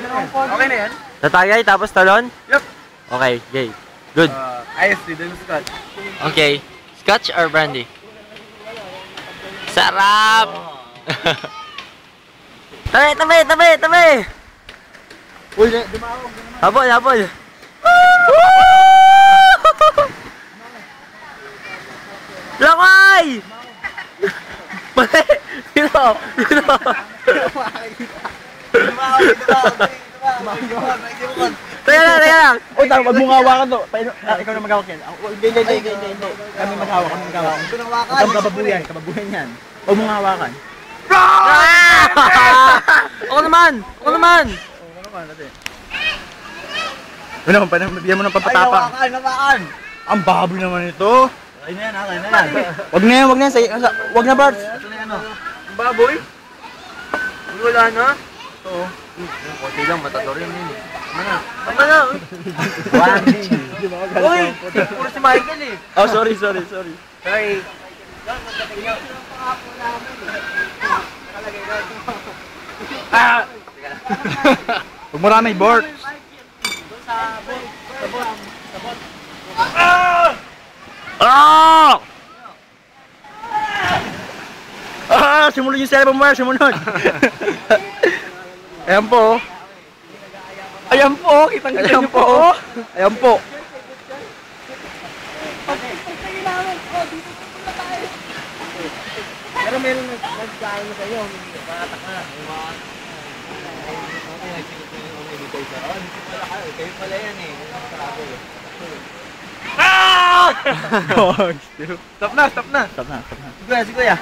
Okay na yan? Tatagay tapos talon? Yup. Okay, okay. Good. IST, then Scotch. Okay. Scotch or brandy? Sarap! Tabi, tabi, tabi, tabi! Uy, dumawag. Habol, habol! Lakay! Mali! Sino? Sino? Teka lang, teka lang! Uy, wag mong hawakan to. Ikaw na maghawak yan. Hindi. Kami maghawak, kami maghawak. Huwag kang kababuyan, kababuyan yan. Huwag mong hawakan. Ako naman! Ako naman! Ano, bigyan mo ng papatapang. Nawakan! Ang baboy naman ito. Ay na yan, okay na yan. Wag na yan, wag na yan. Wag na, Bart. Ito na yan, Ang baboy? Wala na? Oo. Konti lang, matador yun yun eh. Tama na! Uy! Puro si Michael eh. Oh, sorry. Sorry. Huwag marami, Bart. Ah! Sumunod yung cellphone mo, sumunod. Ayan po. Ayan po, kitang-kita niyo po. Ayan po. Pero meron nagkain sa iyo, matatak na. Kayo pala yan eh. Ah! Stop na. Stop na. Sige kuya.